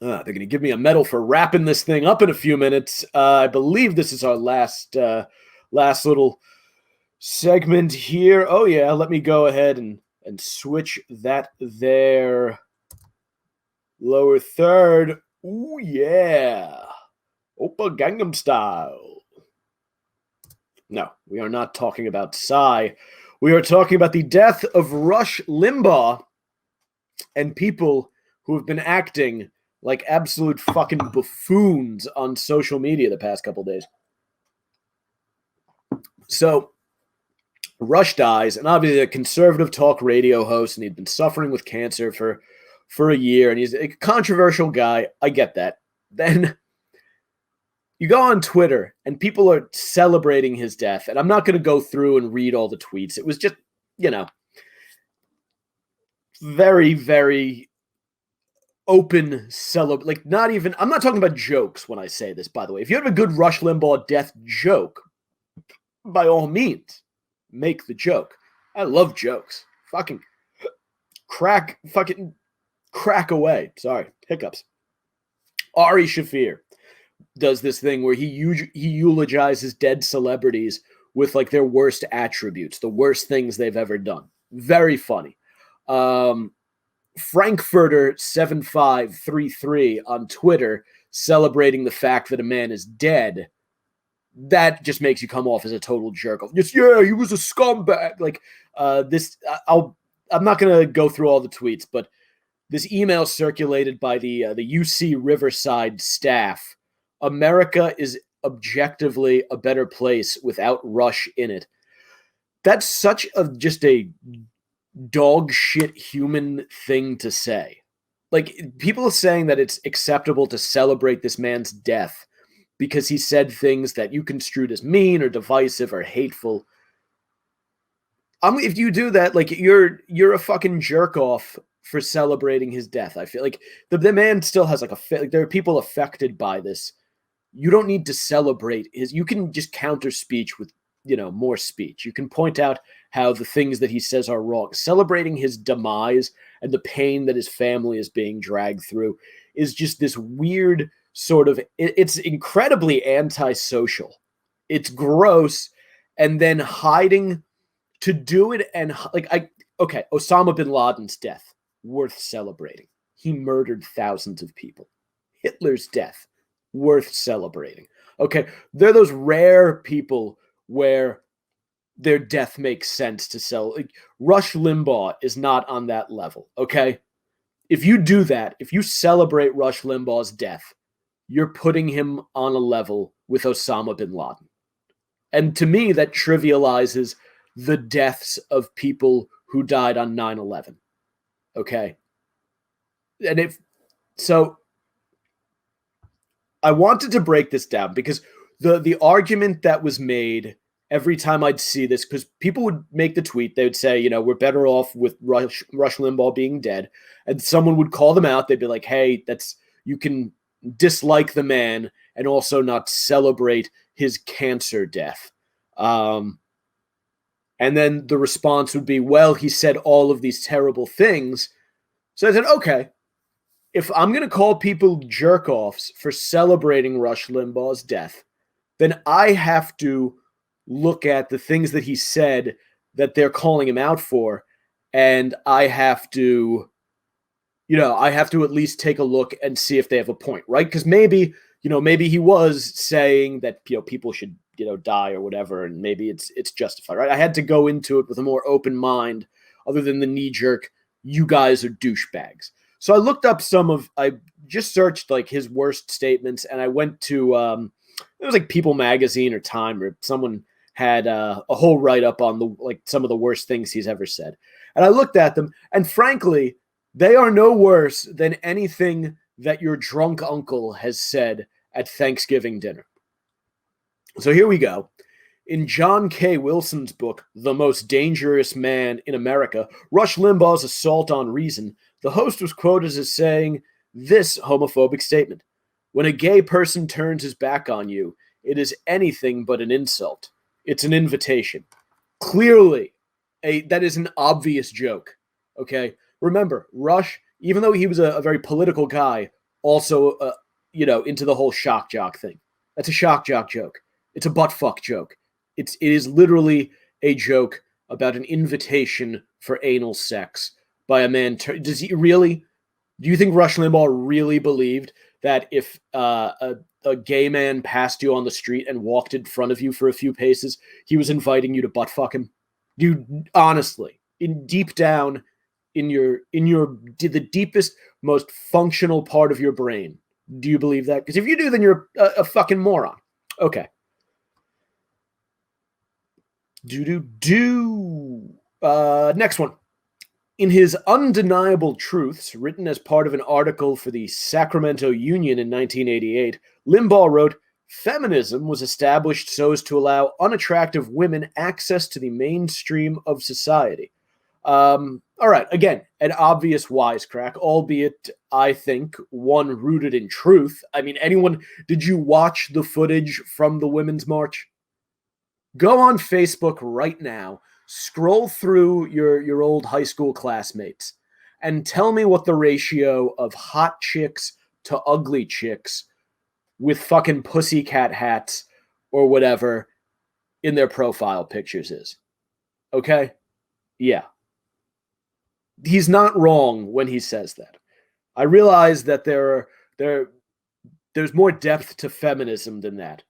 They're going to give me a medal for wrapping this thing up in a few minutes. I believe this is our last little segment here. Oh, yeah, let me go ahead and switch that there. Lower third. Ooh, yeah. Oppa Gangnam Style. No, we are not talking about Psy. We are talking about the death of Rush Limbaugh and people who have been acting like absolute fucking buffoons on social media the past couple days. So, Rush dies, and obviously a conservative talk radio host, and he'd been suffering with cancer for a year, and he's a controversial guy. I get that. Then you go on Twitter, and people are celebrating his death, and I'm not going to go through and read all the tweets. It was just, very, very open like not even, I'm not talking about jokes when I say this, by the way. If you have a good Rush Limbaugh death joke, by all means, make the joke. I love jokes. Fucking crack away. Sorry, hiccups. Ari Shaffir does this thing where he eulogizes dead celebrities with like their worst attributes, the worst things they've ever done. Very funny. Frankfurter 7533 on Twitter celebrating the fact that a man is dead. That just makes you come off as a total jerk. Just, yeah, he was a scumbag. Like I'm not gonna go through all the tweets, but this email circulated by the UC Riverside staff. America is objectively a better place without Rush in it. That's such just a dog shit human thing to say. Like, people are saying that it's acceptable to celebrate this man's death because he said things that you construed as mean or divisive or hateful. If you do that, like, you're a fucking jerk off for celebrating his death. I feel like the man still has like there are people affected by this. You don't need to celebrate you can just counter speech with, more speech. You can point out how the things that he says are wrong. Celebrating his demise and the pain that his family is being dragged through is just this weird sort of, it's incredibly antisocial. It's gross. And then hiding to do it. And okay, Osama bin Laden's death, worth celebrating. He murdered thousands of people. Hitler's death, worth celebrating. Okay, they're those rare people where their death makes sense to sell. Like, Rush Limbaugh is not on that level, okay? If you do that, if you celebrate Rush Limbaugh's death, you're putting him on a level with Osama bin Laden. And to me, that trivializes the deaths of people who died on 9/11, okay? And so I wanted to break this down because the argument that was made every time I'd see this, because people would make the tweet, they would say, we're better off with Rush Limbaugh being dead. And someone would call them out. They'd be like, hey, you can dislike the man and also not celebrate his cancer death. And then the response would be, well, he said all of these terrible things. So I said, okay, if I'm going to call people jerk-offs for celebrating Rush Limbaugh's death, then I have to look at the things that he said that they're calling him out for, and I have to at least take a look and see if they have a point, right? Because maybe he was saying that, people should, die or whatever, and maybe it's justified, right? I had to go into it with a more open mind other than the knee-jerk, you guys are douchebags. So I looked up I just searched like his worst statements, and I went to, it was like People Magazine or Time, or someone had a whole write-up on some of the worst things he's ever said. And I looked at them, and frankly, they are no worse than anything that your drunk uncle has said at Thanksgiving dinner. So here we go. In John K. Wilson's book, The Most Dangerous Man in America, Rush Limbaugh's Assault on Reason, the host was quoted as saying this homophobic statement: when a gay person turns his back on you, it is anything but an insult. It's an invitation. Clearly, that is an obvious joke, okay? Remember, Rush, even though he was a very political guy, also, into the whole shock jock thing. That's a shock jock joke. It's a butt fuck joke. It is literally a joke about an invitation for anal sex by a man. Does he really? Do you think Rush Limbaugh really believed that if a gay man passed you on the street and walked in front of you for a few paces, he was inviting you to butt fuck him? You honestly, in deep down, in the deepest, most functional part of your brain, do you believe that? Because if you do, then you're a fucking moron. Okay. Next one. In his Undeniable Truths, written as part of an article for the Sacramento Union in 1988, Limbaugh wrote, "Feminism was established so as to allow unattractive women access to the mainstream of society." All right, again, an obvious wisecrack, albeit, I think, one rooted in truth. I mean, did you watch the footage from the Women's March? Go on Facebook right now, scroll through your old high school classmates, and tell me what the ratio of hot chicks to ugly chicks with fucking pussycat hats or whatever in their profile pictures is. Okay? Yeah. He's not wrong when he says that. I realize that there's more depth to feminism than that,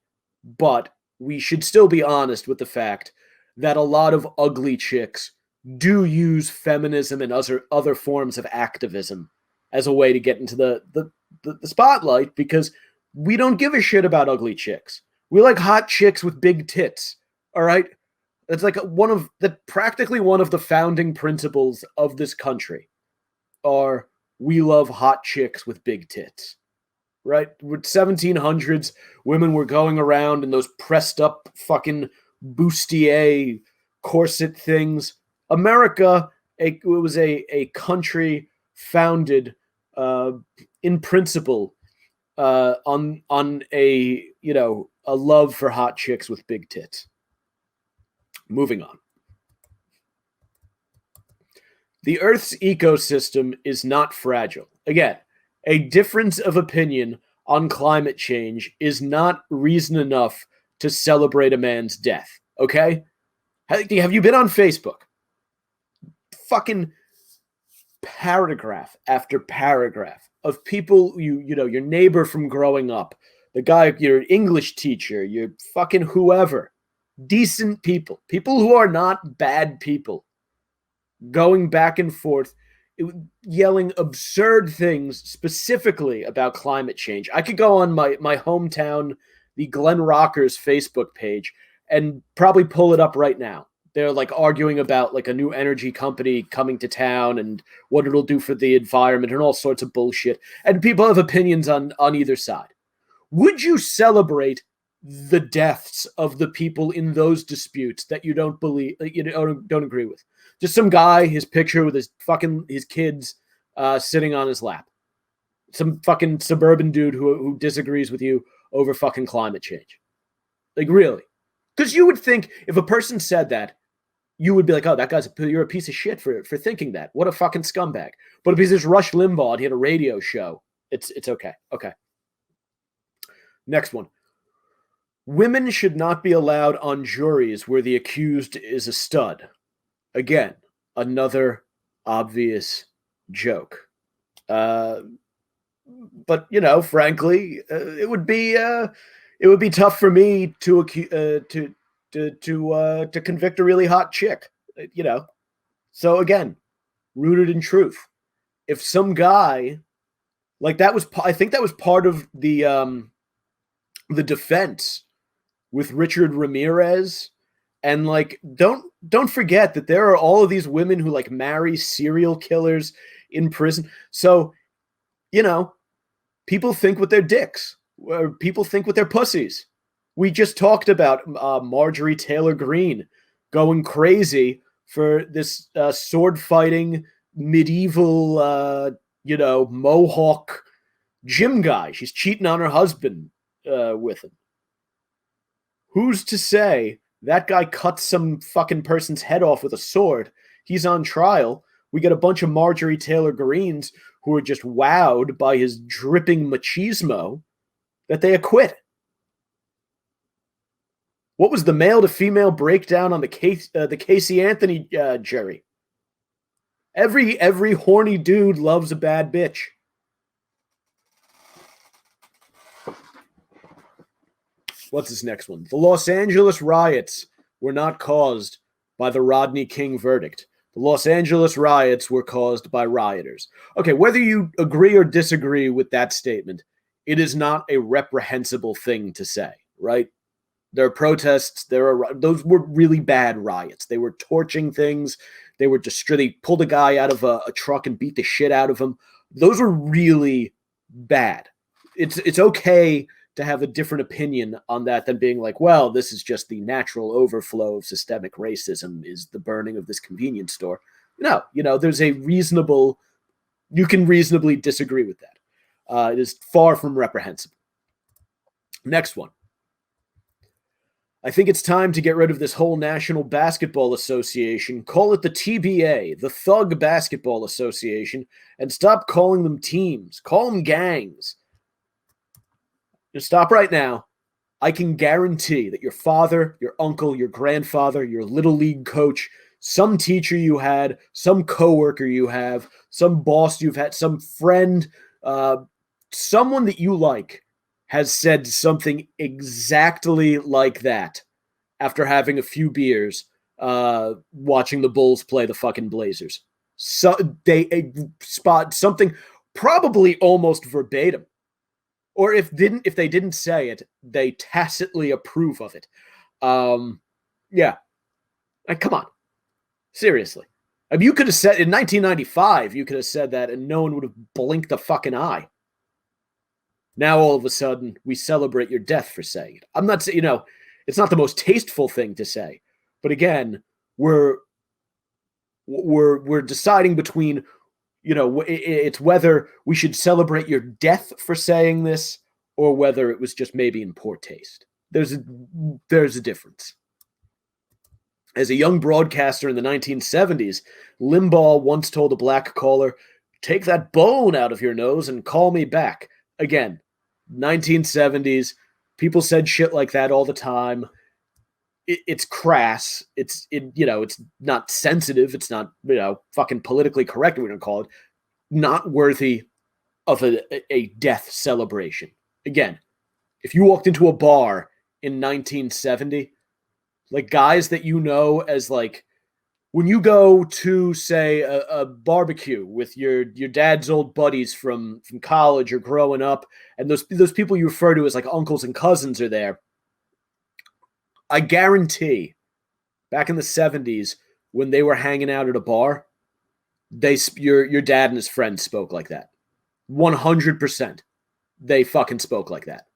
but we should still be honest with the fact that a lot of ugly chicks do use feminism and other forms of activism as a way to get into the spotlight, because we don't give a shit about ugly chicks. We like hot chicks with big tits. All right? It's like practically one of the founding principles of this country are we love hot chicks with big tits. Right? With 1700s, women were going around in those pressed up fucking bustier corset things. America, it was a country founded in principle on a love for hot chicks with big tits. Moving on. The Earth's ecosystem is not fragile. Again, a difference of opinion on climate change is not reason enough to celebrate a man's death, okay? Have you been on Facebook? Fucking paragraph after paragraph of people, your neighbor from growing up, the guy, your English teacher, your fucking whoever, decent people who are not bad people, going back and forth, yelling absurd things specifically about climate change. I could go on my hometown, the Glen Rockers Facebook page, and probably pull it up right now. They're like arguing about like a new energy company coming to town and what it'll do for the environment and all sorts of bullshit. And people have opinions on either side. Would you celebrate the deaths of the people in those disputes that you don't agree with? Just some guy, his picture with his kids sitting on his lap. Some fucking suburban dude who disagrees with you over fucking climate change. Like, really? Because you would think if a person said that, you would be like, oh, you're a piece of shit for thinking that. What a fucking scumbag. But because there's Rush Limbaugh and he had a radio show, it's okay. Okay. Next one. Women should not be allowed on juries where the accused is a stud. Again, another obvious joke. But frankly, it would be tough for me to convict a really hot chick. So again, rooted in truth. If some guy like that was, I think that was part of the defense with Richard Ramirez. And like, don't forget that there are all of these women who like marry serial killers in prison. So, people think with their dicks, or people think with their pussies. We just talked about Marjorie Taylor Greene going crazy for this sword fighting medieval, Mohawk gym guy. She's cheating on her husband with him. Who's to say that guy cuts some fucking person's head off with a sword? He's on trial. We get a bunch of Marjorie Taylor Greenes who are just wowed by his dripping machismo that they acquit. What was the male to female breakdown on the Casey Anthony jury? Every horny dude loves a bad bitch. What's this next one? The Los Angeles riots were not caused by the Rodney King verdict. The Los Angeles riots were caused by rioters. Okay, whether you agree or disagree with that statement, it is not a reprehensible thing to say, right? There are protests. Those were really bad riots. They were torching things. They pulled a guy out of a truck and beat the shit out of him. Those were really bad. It's okay to have a different opinion on that than being like, well, this is just the natural overflow of systemic racism is the burning of this convenience store. No, there's you can reasonably disagree with that. It is far from reprehensible. Next one. I think it's time to get rid of this whole National Basketball Association. Call it the TBA, the Thug Basketball Association, and stop calling them teams. Call them gangs. Just stop right now. I can guarantee that your father, your uncle, your grandfather, your little league coach, some teacher you had, some coworker you have, some boss you've had, some friend, someone that you like has said something exactly like that after having a few beers, watching the Bulls play the fucking Blazers. So they spot something probably almost verbatim. Or if they didn't say it, they tacitly approve of it. Yeah. Like, come on. Seriously. I mean, you could have said, in 1995, you could have said that and no one would have blinked a fucking eye. Now, all of a sudden, we celebrate your death for saying it. I'm not saying, it's not the most tasteful thing to say. But again, we're deciding between, it's whether we should celebrate your death for saying this or whether it was just maybe in poor taste. There's a difference. As a young broadcaster in the 1970s, Limbaugh once told a black caller, "Take that bone out of your nose and call me back." Again, 1970s, people said shit like that all the time. It's crass. It's not sensitive. It's not, fucking politically correct, we're going to call it. Not worthy of a death celebration. Again, if you walked into a bar in 1970, like guys that as like, when you go to, say, a barbecue with your dad's old buddies from college or growing up, and those people you refer to as like uncles and cousins are there, I guarantee back in the 70s when they were hanging out at a bar, your dad and his friends spoke like that. 100%. They fucking spoke like that.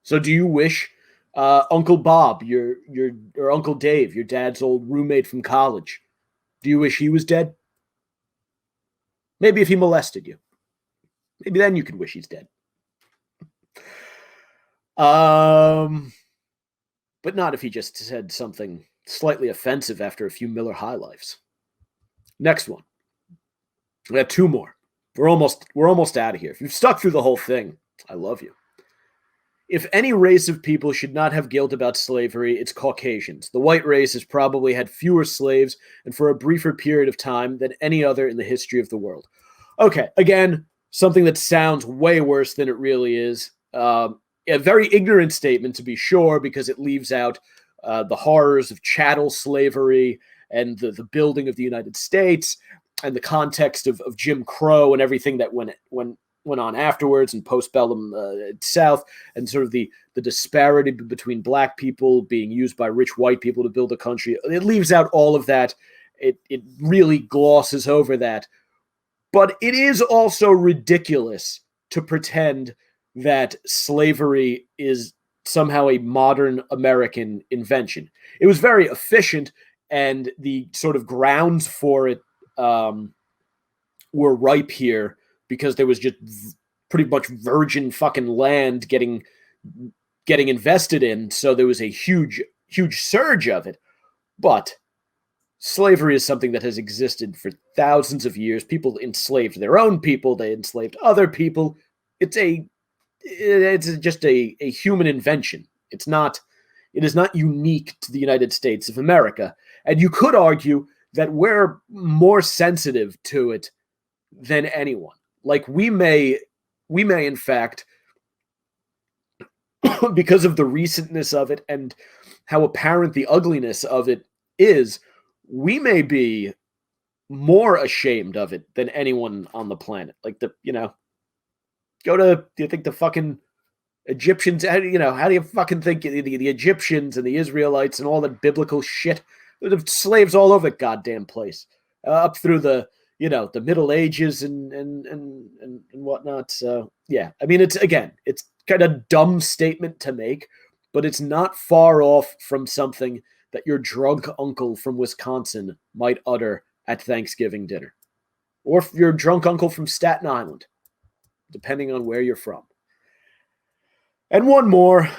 So do you wish Uncle Bob, or Uncle Dave, your dad's old roommate from college, do you wish he was dead? Maybe if he molested you. Maybe then you could wish he's dead. But not if he just said something slightly offensive after a few Miller High Lifes. Next one. We have two more. We're almost out of here. If you've stuck through the whole thing, I love you. If any race of people should not have guilt about slavery, it's Caucasians. The white race has probably had fewer slaves and for a briefer period of time than any other in the history of the world. Okay, again, something that sounds way worse than it really is. A very ignorant statement, to be sure, because it leaves out the horrors of chattel slavery and the building of the United States and the context of Jim Crow and everything that went on afterwards and postbellum South, and sort of the disparity between black people being used by rich white people to build a country. It leaves out all of that. It really glosses over that. But it is also ridiculous to pretend that slavery is somehow a modern American invention. It was very efficient, and the sort of grounds for it were ripe here because there was just pretty much virgin fucking land getting invested in, so there was a huge surge of it. But slavery is something that has existed for thousands of years. People enslaved their own people. They enslaved other people. It's just a human invention. It is not unique to the United States of America. And you could argue that we're more sensitive to it than anyone. Like we may in fact, because of the recentness of it and how apparent the ugliness of it is, we may be more ashamed of it than anyone on the planet. Like do you think the fucking Egyptians, how do you fucking think the Egyptians and the Israelites and all that biblical shit? The slaves all over the goddamn place, up through the Middle Ages and whatnot. So yeah, I mean, it's kind of dumb statement to make, but it's not far off from something that your drunk uncle from Wisconsin might utter at Thanksgiving dinner, or your drunk uncle from Staten Island, depending on where you're from. And one more.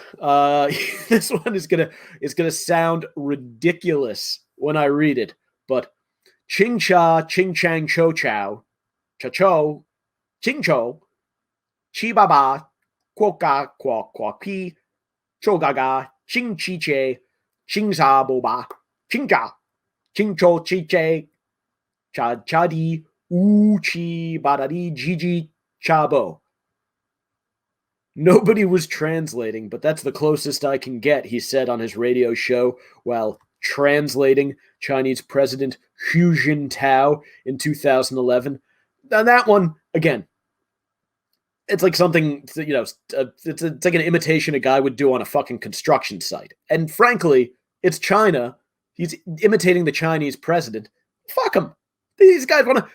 This one is gonna sound ridiculous when I read it, but ching cha, ching chang cho chow, cha cho, ching cho, chi ba ba, quo ga qua qua pi, cho ga ga, ching chi che, ching sa bo ba, ching cha, ching cho chi che, cha cha di, u chi ba da di, ji ji cha bo. Nobody was translating, but that's the closest I can get, he said on his radio show while translating Chinese President Hu Jintao in 2011. Now that one, again, it's like something, it's like an imitation a guy would do on a fucking construction site. And frankly, it's China. He's imitating the Chinese president. Fuck him. These guys want to,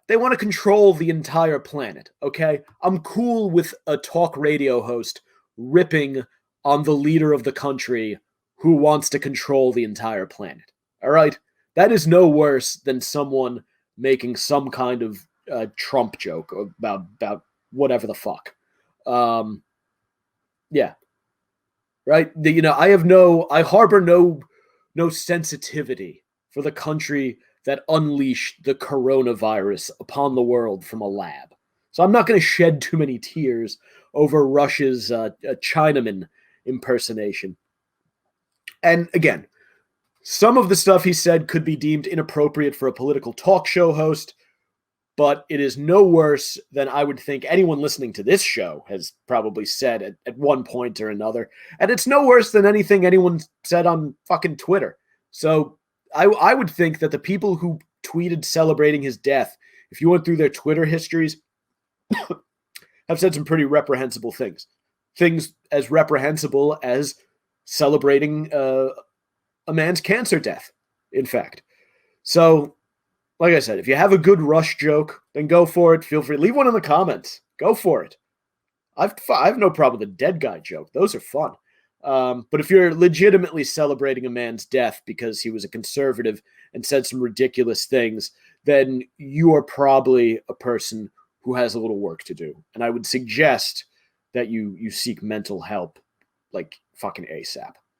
they want to control the entire planet, okay? I'm cool with a talk radio host ripping on the leader of the country who wants to control the entire planet, all right? That is no worse than someone making some kind of Trump joke about whatever the fuck. Yeah. Right? I harbor no sensitivity for the country that unleashed the coronavirus upon the world from a lab. So I'm not going to shed too many tears over Rush's Chinaman impersonation. And again, some of the stuff he said could be deemed inappropriate for a political talk show host, but it is no worse than I would think anyone listening to this show has probably said at one point or another. And it's no worse than anything anyone said on fucking Twitter. So I would think that the people who tweeted celebrating his death, if you went through their Twitter histories, have said some pretty reprehensible things. Things as reprehensible as celebrating a man's cancer death, in fact. So, like I said, if you have a good Rush joke, then go for it. Feel free. Leave one in the comments. Go for it. I have no problem with a dead guy joke. Those are fun. But if you're legitimately celebrating a man's death because he was a conservative and said some ridiculous things, then you are probably a person who has a little work to do. And I would suggest that you seek mental help like fucking ASAP.